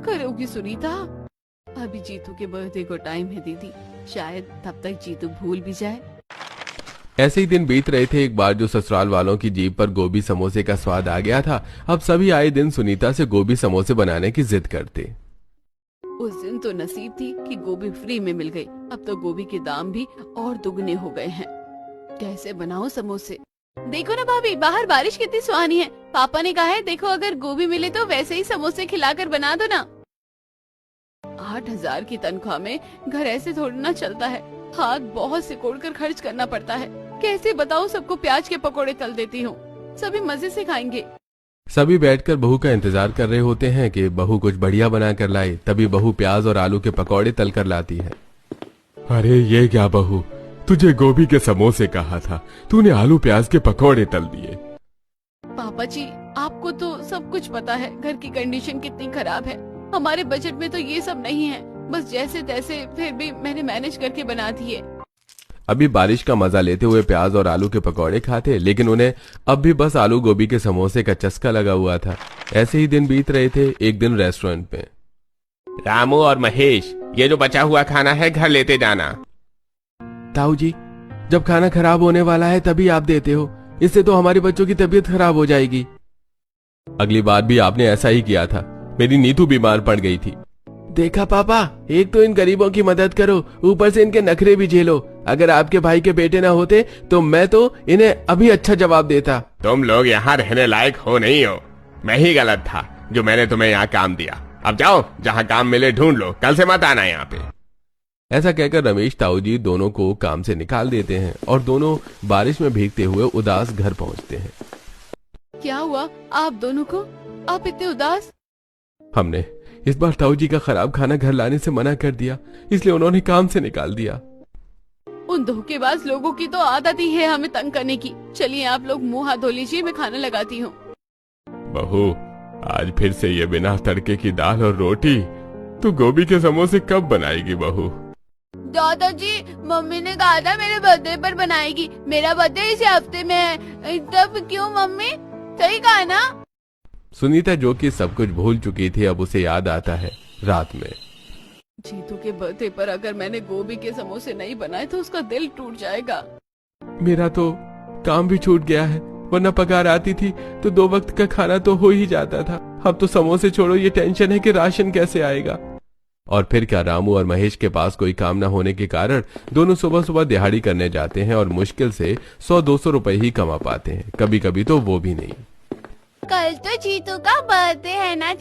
करोगी सुनीता? अभी जीतू के बर्थडे को टाइम है दीदी, शायद तब तक जीतू भूल भी जाए। ऐसे ही दिन बीत रहे थे। एक बार जो ससुराल वालों की जीभ पर गोभी समोसे का स्वाद आ गया था, अब सभी आए दिन सुनीता से गोभी समोसे बनाने की जिद करते। उस दिन तो नसीब थी कि गोभी फ्री में मिल गई। अब तो गोभी के दाम भी और दुगने हो गए हैं। कैसे बनाओ समोसे? देखो ना भाभी, बाहर बारिश कितनी सुहानी है। पापा ने कहा है देखो अगर गोभी मिले तो वैसे ही समोसे खिलाकर बना दो ना। 8,000 की तनख्वाह में घर ऐसे थोड़ी ना चलता है। हाथ बहुत सिकोड़ कर खर्च करना पड़ता है। कैसे बताओ सबको प्याज के पकोड़े तल देती हूँ, सभी मजे से खाएंगे। सभी बैठकर बहू का इंतजार कर रहे होते हैं कि बहू कुछ बढ़िया बना कर लाए। तभी बहू प्याज और आलू के पकौड़े तल कर लाती है। अरे ये क्या बहू, तुझे गोभी के समोसे कहा था, तूने आलू प्याज के पकौड़े तल दिए। पापा जी आपको तो सब कुछ पता है, घर की कंडीशन कितनी खराब है। हमारे बजट में तो ये सब नहीं है, बस जैसे तैसे फिर भी मैंने मैनेज करके बना दिए। अभी बारिश का मजा लेते हुए प्याज और आलू के पकौड़े खाते, लेकिन उन्हें अब भी बस आलू गोभी के समोसे का चस्का लगा हुआ था। ऐसे ही दिन बीत रहे थे। एक दिन रेस्टोरेंट में रामू और महेश, ये जो बचा हुआ खाना है घर लेते जाना। ताऊ जी, जब खाना खराब होने वाला है तभी आप देते हो, इससे तो हमारे बच्चों की तबीयत खराब हो जाएगी। अगली बार भी आपने ऐसा ही किया था, मेरी नीतू बीमार पड़ गई थी। देखा पापा, एक तो इन गरीबों की मदद करो, ऊपर से इनके नखरे भी झेलो। अगर आपके भाई के बेटे ना होते तो मैं तो इन्हें अभी अच्छा जवाब देता। तुम लोग यहाँ रहने लायक हो नहीं हो, मैं ही गलत था जो मैंने तुम्हें यहाँ काम दिया। अब जाओ, जहाँ काम मिले ढूंढ लो, कल से मत आना यहाँ पे। ऐसा कहकर रमेश ताऊ जी दोनों को काम से निकाल देते हैं और दोनों बारिश में भीगते हुए उदास घर पहुँचते हैं। क्या हुआ आप दोनों को, आप इतने उदास? हमने इस बार ताऊ जी का खराब खाना घर लाने से मना कर दिया, इसलिए उन्होंने काम से निकाल दिया। उन धोखेबाज लोगों की तो आदत ही है हमें तंग करने की। चलिए आप लोग मुंह हाथ धो लीजिए, मैं खाना लगाती हूँ। बहू, आज फिर से ये बिना तड़के की दाल और रोटी, तू गोभी के समोसे कब बनाएगी बहू? दादाजी, मम्मी ने कहा था मेरे बर्थडे पर बनाएगी। मेरा बर्थडे इसी हफ्ते में है, तब क्यों मम्मी? सही कहा ना? सुनीता जो कि सब कुछ भूल चुकी थी, अब उसे याद आता है रात में। जीतू के बर्थडे पर अगर मैंने गोभी के समोसे नहीं बनाए तो उसका दिल टूट जाएगा। मेरा तो काम भी छूट गया है, वरना पगार आती थी तो 2 वक्त का खाना तो हो ही जाता था। अब तो समोसे छोड़ो, ये टेंशन है कि राशन कैसे आएगा। और फिर क्या, रामू और महेश के पास कोई काम न होने के कारण दोनों सुबह सुबह दिहाड़ी करने जाते हैं और मुश्किल से 100-200 रुपए ही कमा पाते हैं, कभी कभी तो वो भी नहीं। कल तो जीतू का बर्थडे है ना।